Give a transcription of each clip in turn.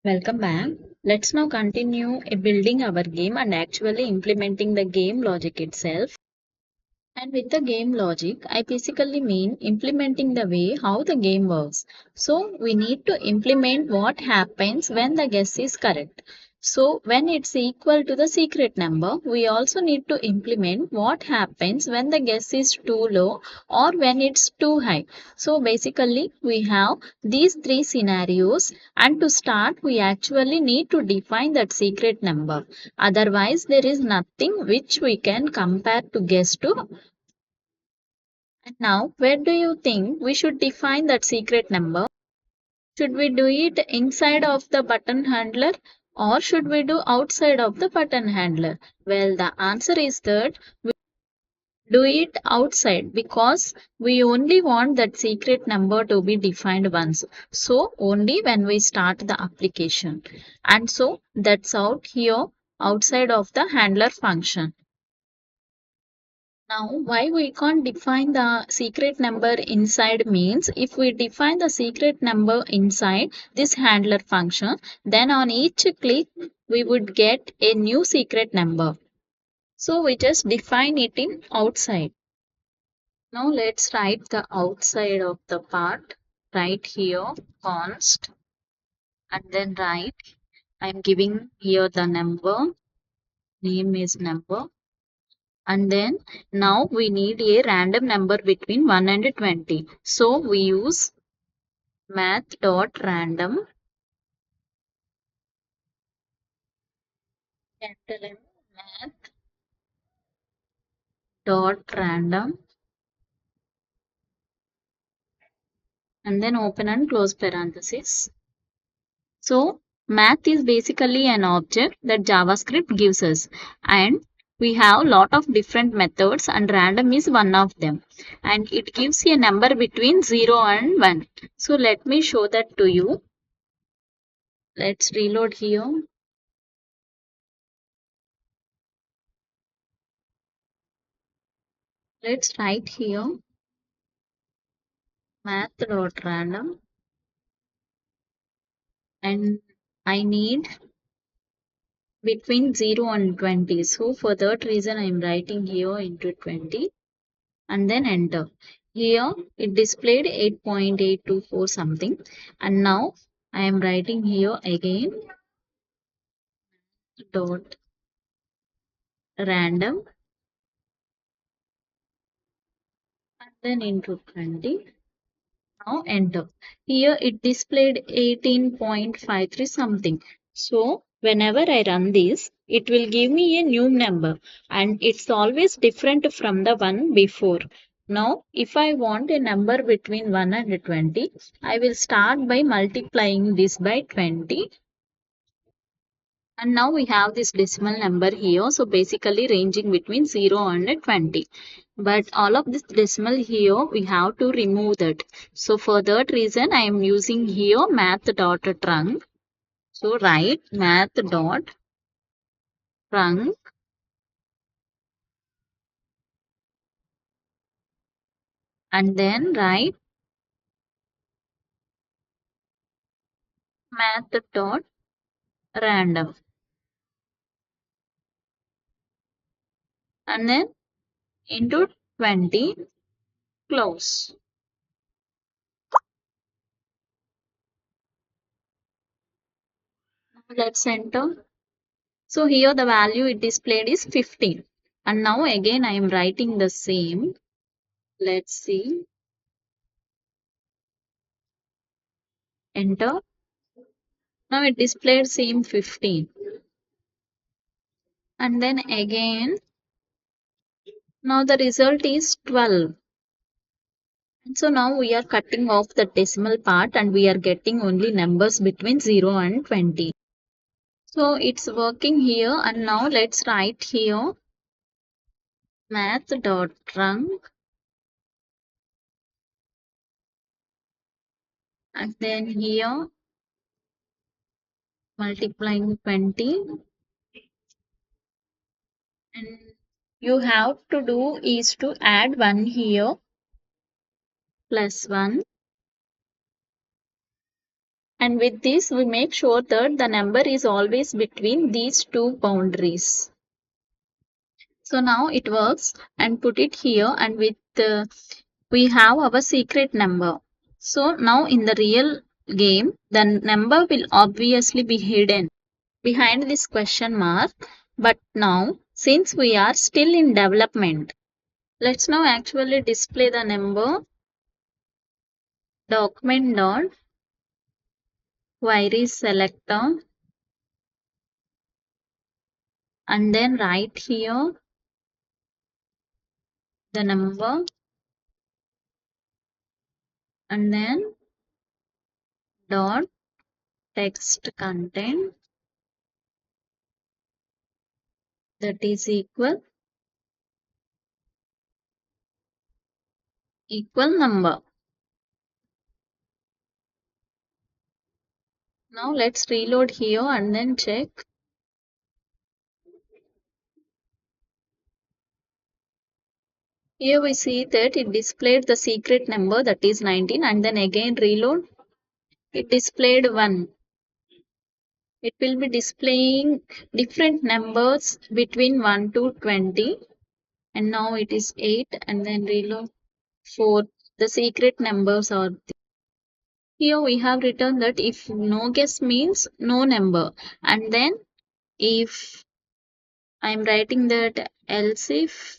Welcome back. Let's now continue building our game and actually implementing the game logic itself. And with the game logic, I basically mean implementing the way how the game works. So we need to implement what happens when the guess is correct. So when it's equal to the secret number, we also need to implement what happens when the guess is too low or when it's too high. So basically we have these three scenarios, and to start we actually need to define that secret number. Otherwise there is nothing which we can compare to guess to. And now, where do you think we should define that secret number? Should we do it inside of the button handler or should we do outside of the button handler? Well, the answer is that we do it outside because we only want that secret number to be defined once. So, only when we start the application. And so, that's out here outside of the handler function. Now, why we can't define the secret number inside means if we define the secret number inside this handler function, then on each click we would get a new secret number. So we just define it in outside. Now let's write the outside of the part. Write here const and then write I'm giving here the number, name is number. And then now we need a random number between 1 and 20. So we use math.random, capital M, math.random, and then open and close parenthesis. So math is basically an object that JavaScript gives us, and we have lot of different methods and random is one of them, and it gives you a number between 0 and 1. So let me show that to you. Let's reload here. Let's write here math.random, and I need between 0 and 20. So for that reason I am writing here into 20 and then enter. Here it displayed 8.824 something, and now I am writing here again dot random and then into 20. Now enter. Here it displayed 18.53 something. So whenever I run this, it will give me a new number and it's always different from the one before. Now if I want a number between 1 and 20, I will start by multiplying this by 20. And now we have this decimal number here. So basically ranging between 0 and 20. But all of this decimal here, we have to remove that. So for that reason, I am using here math.trunc. So write math.trunc and then write math.random. And then into 20, close. Now let's enter. So here the value it displayed is 15. And now again I am writing the same. Let's see. Enter. Now it displayed same 15. And then again, now the result is 12. And so now we are cutting off the decimal part and we are getting only numbers between 0 and 20. So it's working here, and now let's write here math.trunc and then here multiplying 20, and you have to do is to add 1 here plus 1 And with this, we make sure that the number is always between these two boundaries. So now it works, and put it here, and with we have our secret number. So now in the real game, the number will obviously be hidden behind this question mark. But now, since we are still in development, let's now actually display the number. Document dot query selector, and then write here the number, and then dot text content, that is equal number. Now let's reload here and then check. Here we see that it displayed the secret number, that is 19, and then again reload. It displayed 1. It will be displaying different numbers between 1 to 20, and now it is 8, and then reload 4. The secret numbers are here. We have written that if no guess means no number, and then if I am writing that else if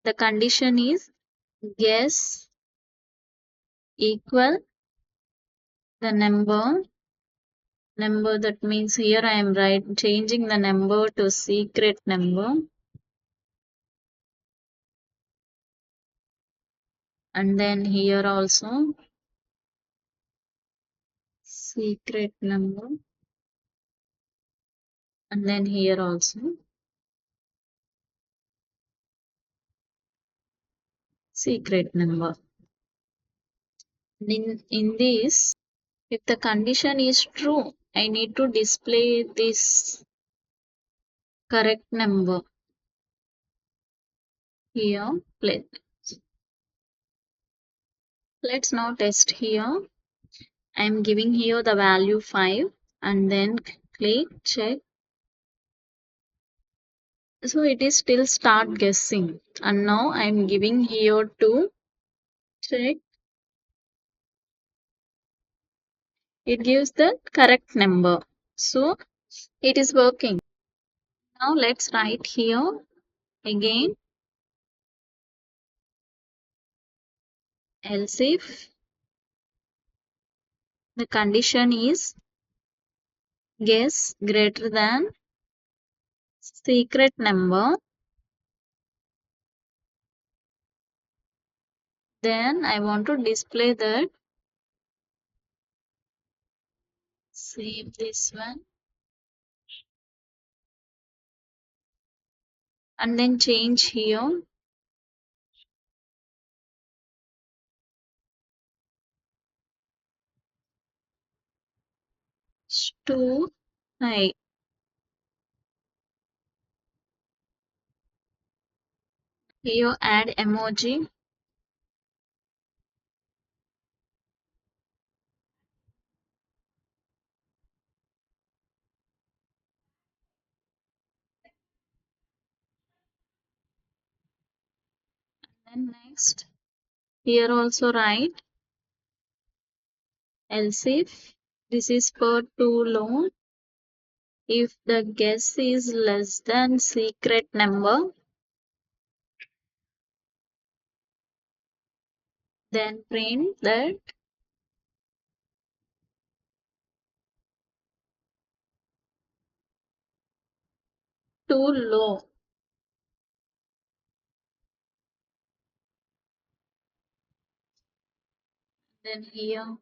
the condition is guess equal the number, that means here I am changing the number to secret number, and then here also secret number, and then here also secret number. In this, if the condition is true, I need to display this correct number here. Let's now test here. I'm giving here the value 5, and then click check. So it is still start guessing, and now I'm giving here to check. It gives the correct number. So it is working. Now let's write here again, else if the condition is guess greater than secret number, then I want to display that. Save this one, and then change here to high. Here add emoji, then next here also write else if this is for too low. If the guess is less than secret number, then print that too low. Then here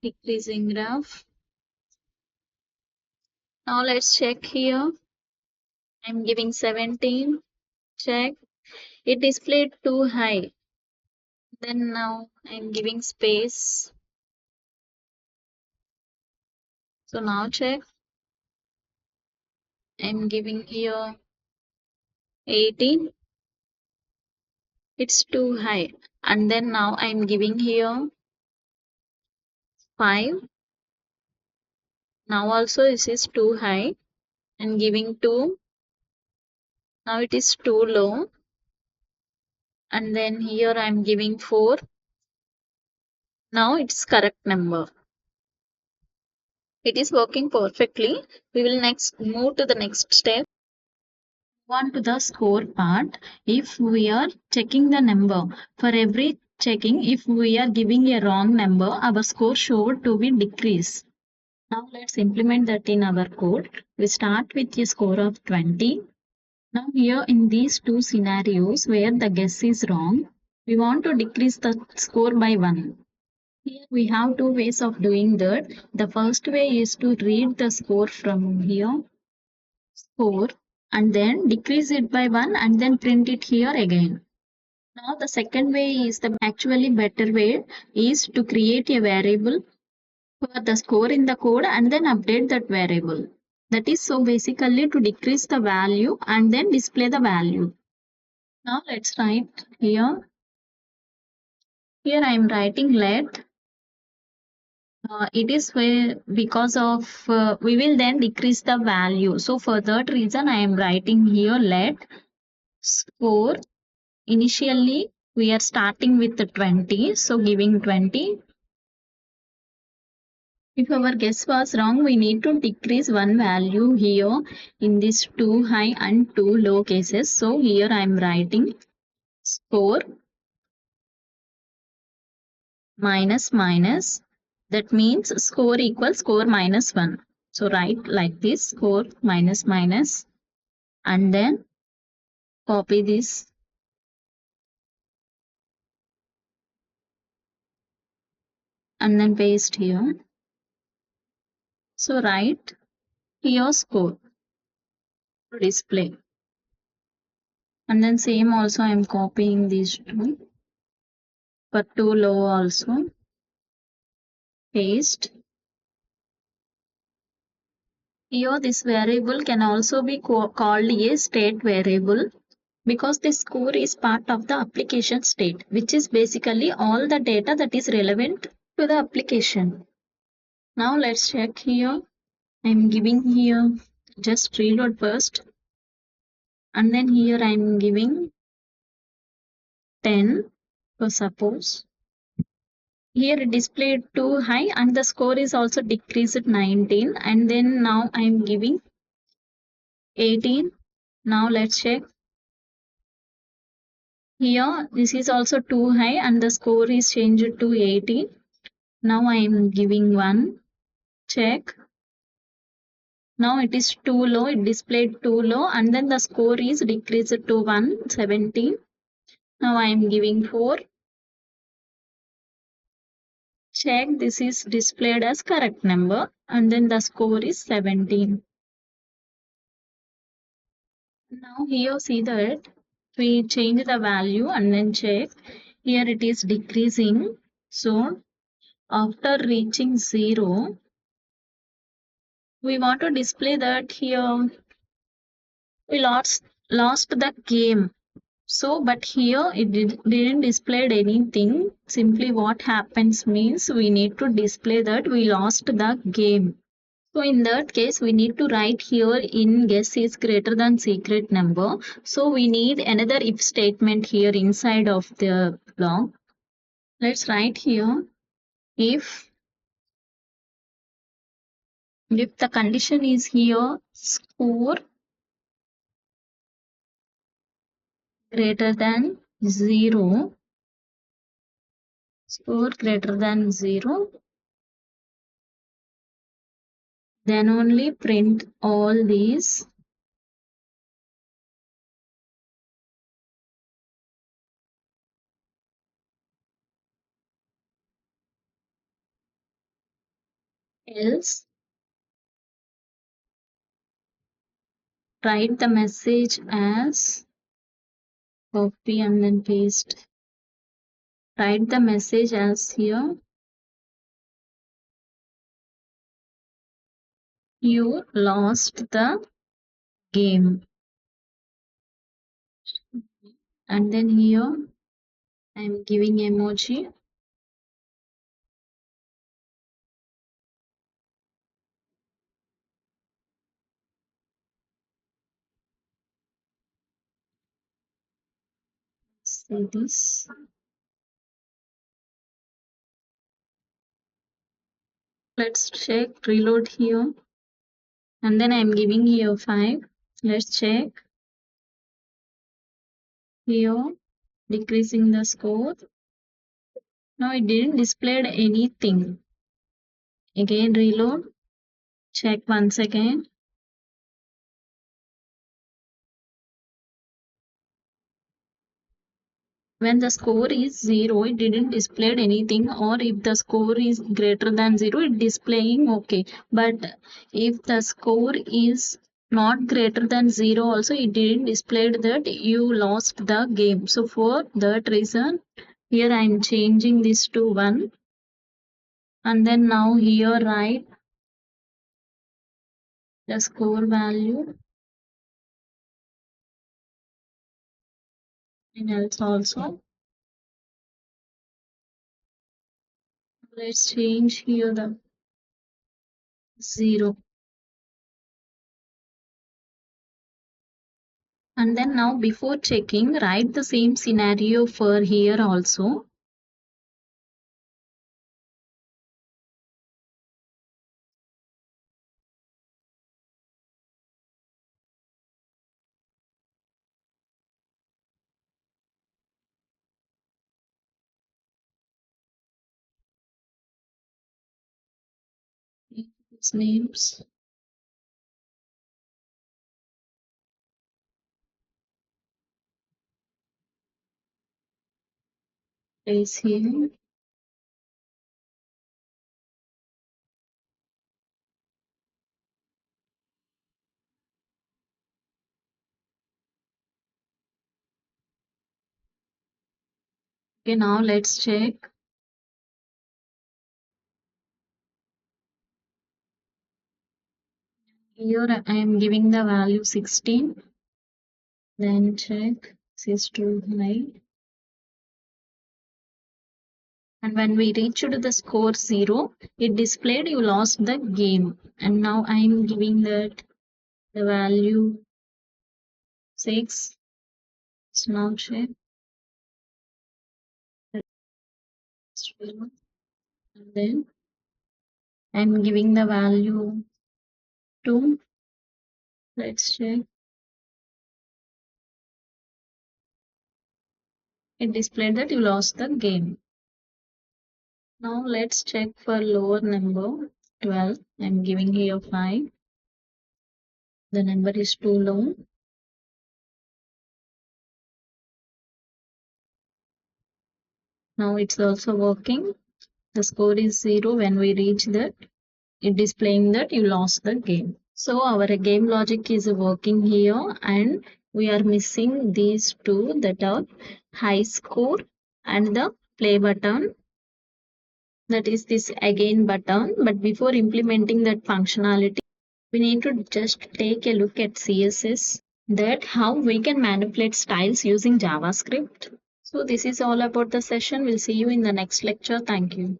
decreasing graph. Now let's check here. I'm giving 17. Check. It displayed too high. Then now I'm giving space. So now check. I'm giving here 18. It's too high. And then now I'm giving here 5. Now also this is too high. And giving 2. Now it is too low. And then here I'm giving 4. Now it's correct number. It is working perfectly. We will next move to the next step. On to the score part. If we are checking the number, for every checking, if we are giving a wrong number, our score should to be decrease. Now let's implement that in our code. We start with a score of 20. Now here in these two scenarios where the guess is wrong, we want to decrease the score by 1. Here we have two ways of doing that. The first way is to read the score from here, score, and then decrease it by 1 and then print it here again. Now the second way is the actually better way is to create a variable for the score in the code and then update that variable. That is so basically to decrease the value and then display the value. Now let's write here. Here I am writing let. It is where because of we will then decrease the value. So for that reason I am writing here let score. Initially we are starting with the 20. So giving 20. If our guess was wrong, we need to decrease one value here in this too high and too low cases. So here I am writing score minus minus. That means score equals score minus 1. So write like this score minus minus and then copy this and then paste here. So write here score to display. And then same also I am copying these two. For too low also paste. Here this variable can also be called a state variable because the score is part of the application state, which is basically all the data that is relevant to the application. Now let's check here. I'm giving here just reload first and then here I'm giving 10 for suppose. Here it displayed too high and the score is also decreased 19 and then now I'm giving 18. Now let's check. Here this is also too high and the score is changed to 18. Now I am giving 1. Check. Now it is too low, it displayed too low and then the score is decreased to 117. Now I am giving 4. Check, this is displayed as correct number and then the score is 17. Now here see that we change the value and then check. Here it is decreasing. So after reaching 0, we want to display that here we lost the game. So but here it didn't display anything. Simply what happens means we need to display that we lost the game. So in that case we need to write here in guess is greater than secret number. So we need another if statement here inside of the block. Let's write here if the condition is here score greater than 0, score greater than 0, then only print all these. Else write the message as copy and then paste. Write the message as here you lost the game. and then here I am giving emoji. See this. Let's check reload here, and then I am giving here 5. Let's check here, decreasing the score. Now it didn't display anything. Again reload, check once again. When the score is 0, it didn't display anything, or if the score is greater than 0, it displaying okay. But if the score is not greater than 0 also, it didn't display that you lost the game. So for that reason, here I am changing this to 1, and then now here write the score value and else also. Let's change here the 0. And then now before checking, write the same scenario for here also. Its names. Place here. Okay, now let's check. Here I am giving the value 16. Then check. This is too high. And when we reached the score 0, it displayed you lost the game. And now I am giving that the value 6. So now check. And then I am giving the value 2. Let's check. It displayed that you lost the game. Now let's check for lower number 12. I'm giving here 5. The number is too low. Now it's also working. The score is 0. When we reach that, it displaying that you lost the game. So our game logic is working here, and we are missing these two, that are high score and the play button, that is this again button. But before implementing that functionality, we need to just take a look at CSS, that how we can manipulate styles using JavaScript. So this is all about the session. We'll see you in the next lecture. Thank you.